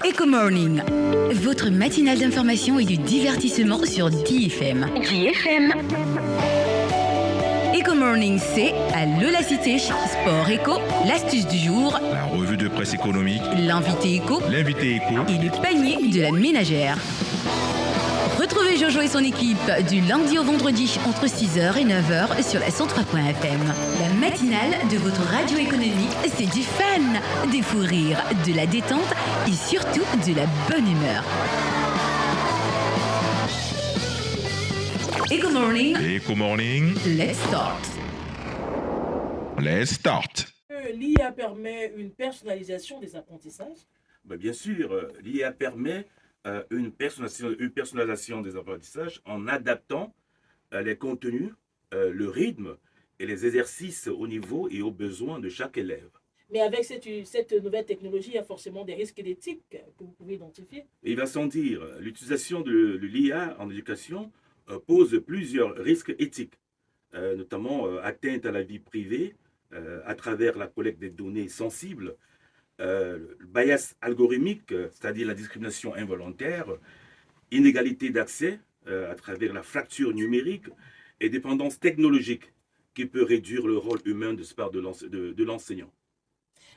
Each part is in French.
Eco Morning, votre matinale d'information et de divertissement sur DFM. Eco Morning, c'est à Lolacité, Sport Eco, l'astuce du jour, La revue de presse économique, l'invité Eco l'invité éco. et le panier de la ménagère. Retrouvez Jojo et son équipe du lundi au vendredi entre 6h et 9h sur la 103.fm. La matinale de votre radio économique, c'est du fun, des fous rires, de la détente et surtout de la bonne humeur. Eco Morning, Eco Morning, let's start. let's start. L'IA permet une personnalisation des apprentissages. Bien sûr, l'IA permet une personnalisation des apprentissages en adaptant les contenus, le rythme et les exercices au niveau et aux besoins de chaque élève. Mais avec cette nouvelle technologie, il y a forcément des risques d'éthique que vous pouvez identifier. Et il va sans dire, l'utilisation de l'IA en éducation pose plusieurs risques éthiques, notamment atteinte à la vie privée à travers la collecte des données sensibles, le bias algorithmique, c'est-à-dire la discrimination involontaire, inégalité d'accès à travers la fracture numérique et dépendance technologique qui peut réduire le rôle humain de l'enseignant.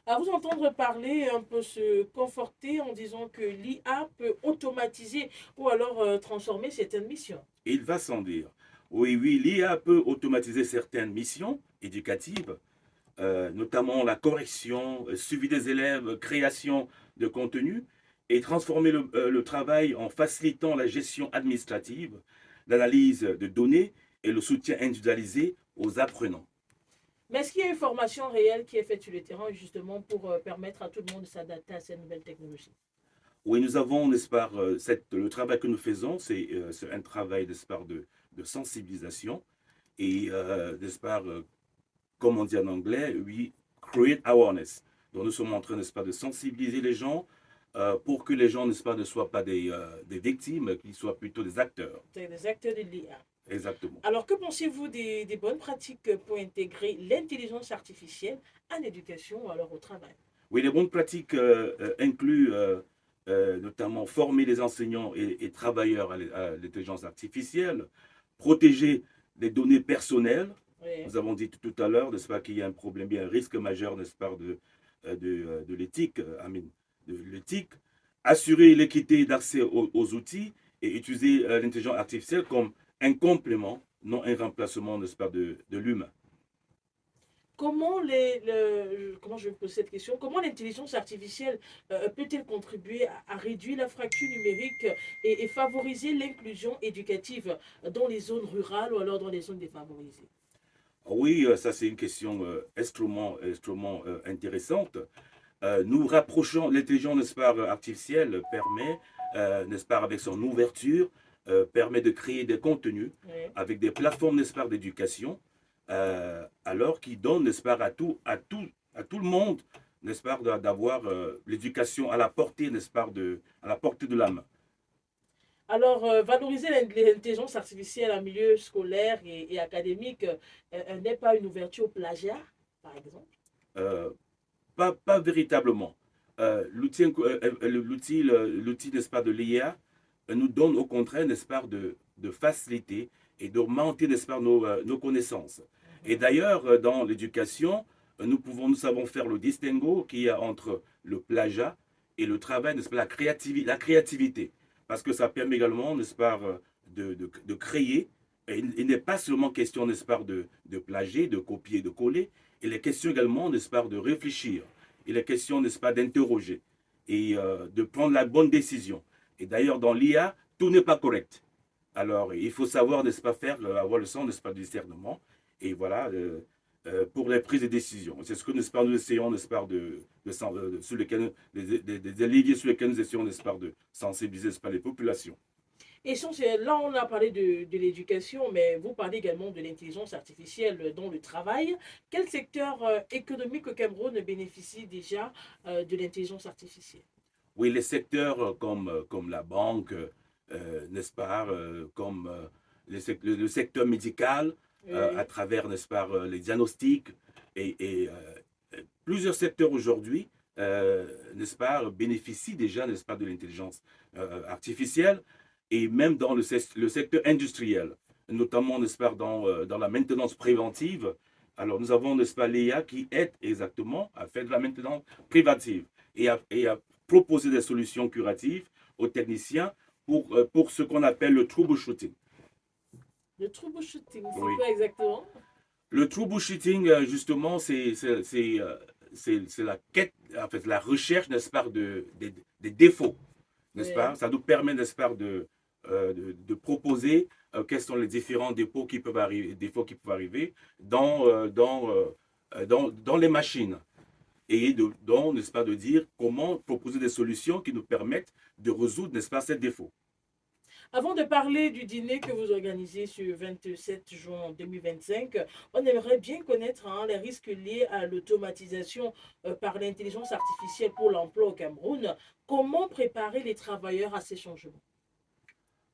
À vous entendre parler, on peut se conforter en disant que l'IA peut automatiser ou alors transformer certaines missions. Il va sans dire. Oui, l'IA peut automatiser certaines missions éducatives, notamment la correction, suivi des élèves, création de contenu, et transformer le travail en facilitant la gestion administrative, l'analyse de données et le soutien individualisé aux apprenants. Mais est-ce qu'il y a une formation réelle qui est faite sur le terrain justement pour permettre à tout le monde de s'adapter à cette nouvelle technologie? Oui, nous avons, n'est-ce pas, le travail que nous faisons, c'est un travail, n'est-ce pas, de sensibilisation et, n'est-ce pas, comme on dit en anglais, we create awareness. Donc nous sommes en train, n'est-ce pas, de sensibiliser les gens pour que les gens, n'est-ce pas, ne soient pas des victimes, qu'ils soient plutôt des acteurs. C'est des acteurs de l'IA. Exactement. Alors, que pensez-vous des bonnes pratiques pour intégrer l'intelligence artificielle en éducation ou alors au travail? Oui, les bonnes pratiques incluent notamment former les enseignants et travailleurs à l'intelligence artificielle, protéger les données personnelles. Oui. Nous avons dit tout à l'heure, n'est-ce pas, qu'il y a un problème, il y a un risque majeur, n'est-ce pas, de l'éthique, assurer l'équité d'accès aux outils et utiliser l'intelligence artificielle comme un complément, non un remplacement, n'est-ce pas, de l'humain. Comment je pose cette question? Comment l'intelligence artificielle peut-elle contribuer à réduire la fracture numérique et favoriser l'inclusion éducative dans les zones rurales ou alors dans les zones défavorisées? Oui, ça c'est une question extrêmement intéressante. Nous rapprochons l'intelligence, n'est-ce pas, artificielle permet, n'est-ce pas, avec son ouverture, permet de créer des contenus Oui. avec des plateformes, n'est-ce pas, d'éducation, alors qui donne, n'est-ce pas, à tout le monde, n'est-ce pas, d'avoir l'éducation à la portée, n'est-ce pas, à la portée de la main. Alors, valoriser l'intelligence artificielle en milieu scolaire et académique n'est pas une ouverture au plagiat, par exemple? Pas véritablement. L'outil, n'est-ce pas, de l'IA nous donne au contraire, n'est-ce pas, de faciliter et d'augmenter, n'est-ce pas, nos connaissances. Et d'ailleurs, dans l'éducation, nous savons faire le distinguo qu'il y a entre le plagiat et le travail, n'est-ce pas, la créativité. Parce que ça permet également, n'est-ce pas, de créer. Et il n'est pas seulement question, n'est-ce pas, de plagier, de copier, de coller. Il est question également, n'est-ce pas, de réfléchir. Il est question, n'est-ce pas, d'interroger et de prendre la bonne décision. Et d'ailleurs, dans l'IA, tout n'est pas correct. Alors, il faut savoir, n'est-ce pas, avoir le sens, n'est-ce pas, du discernement. Et voilà, pour les prises de décision. C'est ce que, n'est-ce pas, nous essayons, n'est-ce pas, sur lesquels, des leviers sur lesquels nous essayons, n'est-ce pas, de sensibiliser, n'est-ce pas, les populations. Et là, on a parlé de l'éducation, mais vous parlez également de l'intelligence artificielle dans le travail. Quel secteur économique au Cameroun bénéficie déjà de l'intelligence artificielle? Oui, les secteurs comme la banque, n'est-ce pas, comme le secteur médical, Oui. à travers, n'est-ce pas, les diagnostics et plusieurs secteurs aujourd'hui n'est-ce pas, bénéficient déjà, n'est-ce pas, de l'intelligence artificielle, et même dans le secteur industriel, notamment, n'est-ce pas, dans la maintenance préventive. Alors, nous avons, n'est-ce pas, l'IA qui aide exactement à faire de la maintenance préventive et à proposer des solutions curatives aux techniciens pour ce qu'on appelle le troubleshooting. Le troubleshooting, c'est Oui. quoi exactement? Le troubleshooting, justement, c'est la quête, en fait, la recherche, n'est-ce pas, des défauts, n'est-ce Oui. pas? Ça nous permet, n'est-ce pas, de proposer quels sont les différents défauts qui peuvent arriver dans les machines. Et donc, n'est-ce pas, de dire comment proposer des solutions qui nous permettent de résoudre, n'est-ce pas, ces défauts. Avant de parler du dîner que vous organisez sur le 27 juin 2025, on aimerait bien connaître les risques liés à l'automatisation par l'intelligence artificielle pour l'emploi au Cameroun. Comment préparer les travailleurs à ces changements?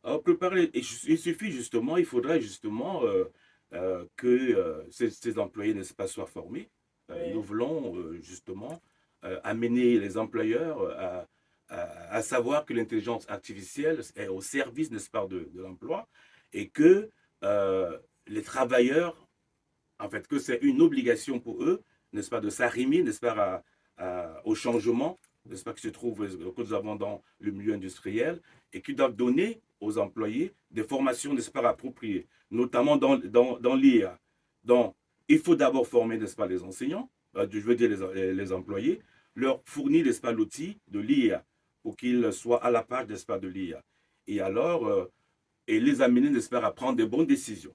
Alors, il faudrait justement que ces employés, n'est-ce pas, soient formés. Oui. Nous voulons justement amener les employeurs à savoir que l'intelligence artificielle est au service, n'est-ce pas, de l'emploi, et que les travailleurs, en fait, que c'est une obligation pour eux, n'est-ce pas, de s'arrimer, n'est-ce pas, au changement, n'est-ce pas, que nous avons dans le milieu industriel, et qui doivent donner aux employés des formations, n'est-ce pas, appropriées, notamment dans l'IA. Donc, il faut d'abord former, n'est-ce pas, les enseignants, je veux dire les employés, leur fournir, n'est-ce pas, l'outil de l'IA pour qu'ils soient à la page, n'est-ce pas, de l'IA. Et alors, et les amener, n'est-ce pas, à prendre de bonnes décisions.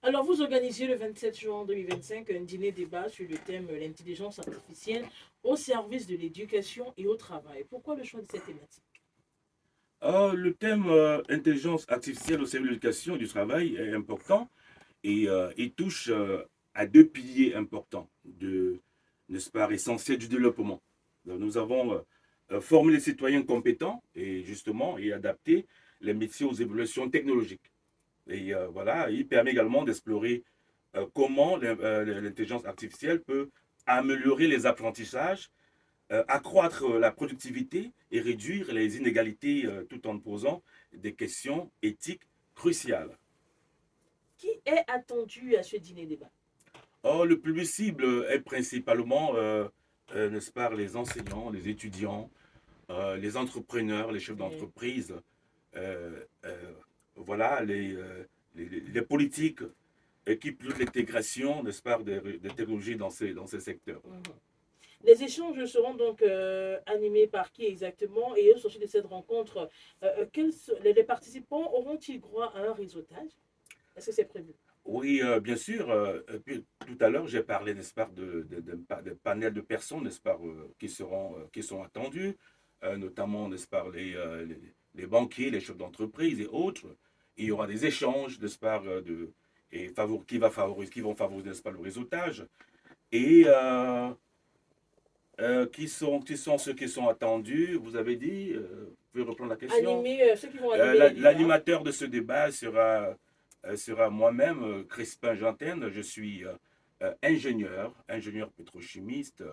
Alors, vous organisez le 27 juin 2025 un dîner-débat sur le thème l'intelligence artificielle au service de l'éducation et au travail. Pourquoi le choix de cette thématique? Le thème intelligence artificielle au service de l'éducation et du travail est important et il touche à deux piliers importants, n'est-ce pas, essentiels du développement. Donc, nous avons formé les citoyens compétents et justement et adapter les métiers aux évolutions technologiques. Et voilà, il permet également d'explorer comment l'intelligence artificielle peut améliorer les apprentissages, accroître la productivité et réduire les inégalités tout en posant des questions éthiques cruciales. Qui est attendu à ce dîner-débat? Or, le public cible est principalement, n'est-ce pas, les enseignants, les étudiants, les entrepreneurs, les chefs d'entreprise, voilà, les politiques qui pilotent l'intégration, n'est-ce pas, des technologies dans ces secteurs. Les échanges seront donc animés par qui exactement? Et au sortir de cette rencontre, les participants auront-ils droit à un réseautage? Est-ce que c'est prévu? Oui, bien sûr. Puis, tout à l'heure, j'ai parlé, n'est-ce pas, de panels de personnes, n'est-ce pas, qui sont attendus, notamment, n'est-ce pas, les banquiers, les chefs d'entreprise et autres. Il y aura des échanges, n'est-ce pas, qui vont favoriser, n'est-ce pas, le réseautage. Et qui sont ceux qui sont attendus? Vous avez dit, vous pouvez reprendre la question. Ceux qui vont animer L'animateur de ce débat sera moi-même, Crispin Gentène. Je suis ingénieur pétrochimiste,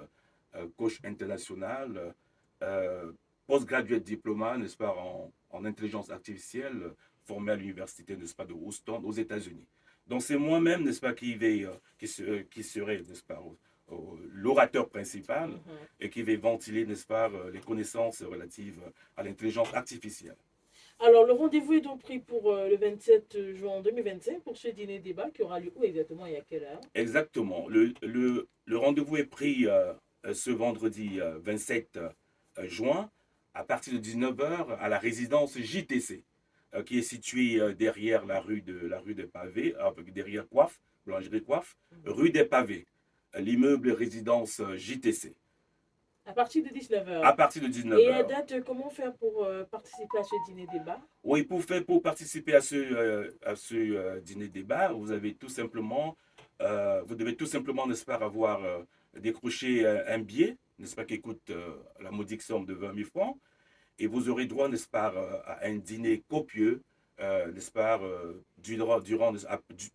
coach international, postgraduate diplômant, n'est-ce pas, en intelligence artificielle, formé à l'université, n'est-ce pas, de Houston, aux États-Unis. Donc c'est moi-même, n'est-ce pas, qui serait, n'est-ce pas, l'orateur principal et qui va ventiler, n'est-ce pas, les connaissances relatives à l'intelligence artificielle. Alors, le rendez-vous est donc pris pour le 27 juin 2025 pour ce dîner-débat qui aura lieu où exactement et à quelle heure? Exactement. Le rendez-vous est pris ce vendredi 27 juin à partir de 19h à la résidence JTC qui est située derrière la rue des Pavés, derrière Coiffe, Boulangerie Coiffe, rue des Pavés, l'immeuble résidence JTC. À partir de 19h. À partir de 19h. Et à date, comment faire pour participer à ce dîner-débat? Oui, pour participer à ce dîner-débat, vous devez tout simplement, n'est-ce pas, avoir décroché un billet, n'est-ce pas, qui coûte la modique somme de 20 000 francs. Et vous aurez droit, n'est-ce pas, à un dîner copieux, n'est-ce pas,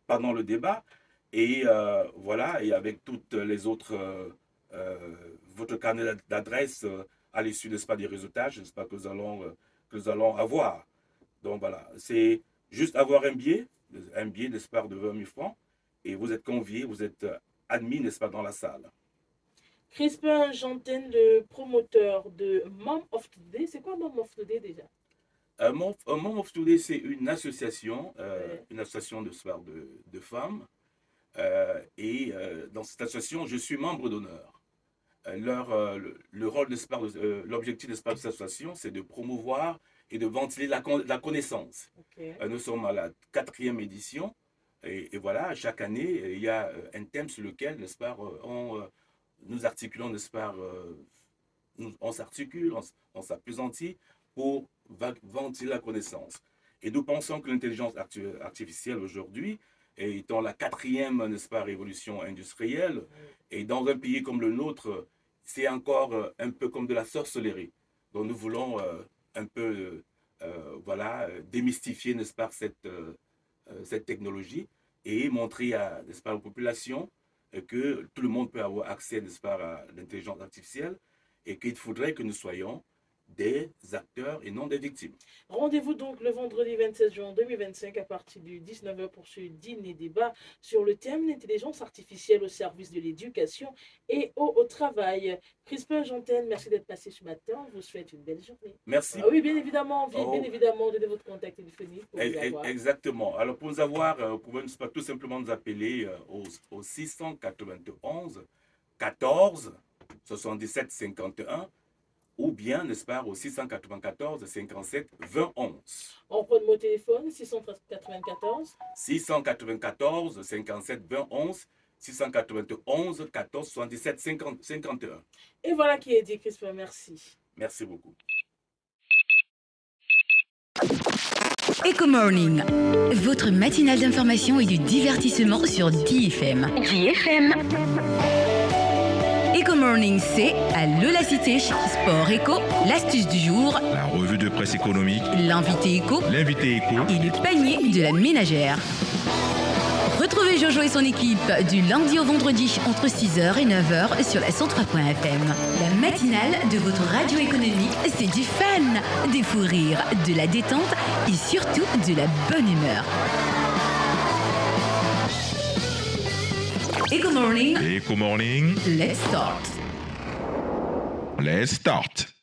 pendant le débat. Et voilà, et avec toutes les autres votre carnet d'adresse à l'issue, n'est-ce pas, des résultats, n'est-ce pas, que nous allons avoir. Donc voilà, c'est juste avoir un billet, n'est-ce pas, de 20 000 francs, et vous êtes convié, vous êtes admis, n'est-ce pas, dans la salle. Crispin Janten, le promoteur de Mom of Today. C'est quoi Mom of Today déjà? Mom of Today, c'est une association, Ouais. une association de femmes. Dans cette association, je suis membre d'honneur. Le rôle, n'est-ce pas, l'objectif, n'est-ce pas, de cette association, c'est de promouvoir et de ventiler la connaissance. Ok. Nous sommes à la 4e édition. Et voilà, chaque année, il y a un thème sur lequel, n'est-ce pas, nous articulons, n'est-ce pas, on s'articule, on s'appesantit pour ventiler la connaissance. Et nous pensons que l'intelligence artificielle aujourd'hui, étant la 4e, n'est-ce pas, révolution industrielle, et dans un pays comme le nôtre, c'est encore un peu comme de la sorcellerie. Donc nous voulons un peu, voilà, démystifier, n'est-ce pas, cette technologie et montrer n'est-ce pas, aux populations que tout le monde peut avoir accès, n'est-ce pas, à l'intelligence artificielle et qu'il faudrait que nous soyons des acteurs et non des victimes. Rendez-vous donc le vendredi 27 juin 2025 à partir du 19h pour ce dîner débat sur le thème l'intelligence artificielle au service de l'éducation et au travail. Crispin Janten, merci d'être passé ce matin. Je vous souhaite une belle journée. Merci. Ah oui, bien évidemment, bien évidemment, donnez votre contact téléphonique pour vous avoir. Exactement. Alors pour nous avoir, vous pouvez tout simplement nous appeler au 691 14 77 51 ou bien, n'est-ce pas, au 694 57 20 11. On prend le mot téléphone, 694 694 57 20 11, 691 14 77 51. Et voilà qui est dit, Crispin, merci. Merci beaucoup. Eco Morning, votre matinale d'information et de divertissement sur DFM. Eco Morning, c'est à Lola Cité, Sport Eco, l'astuce du jour, La revue de presse économique, l'invité Eco l'invité éco, et le panier de la ménagère. Retrouvez Jojo et son équipe du lundi au vendredi entre 6h et 9h sur la 103.fm. La matinale de votre radio économique, c'est du fun, des fous rires, de la détente et surtout de la bonne humeur. Eco Morning, Eco Morning, let's start. let's start.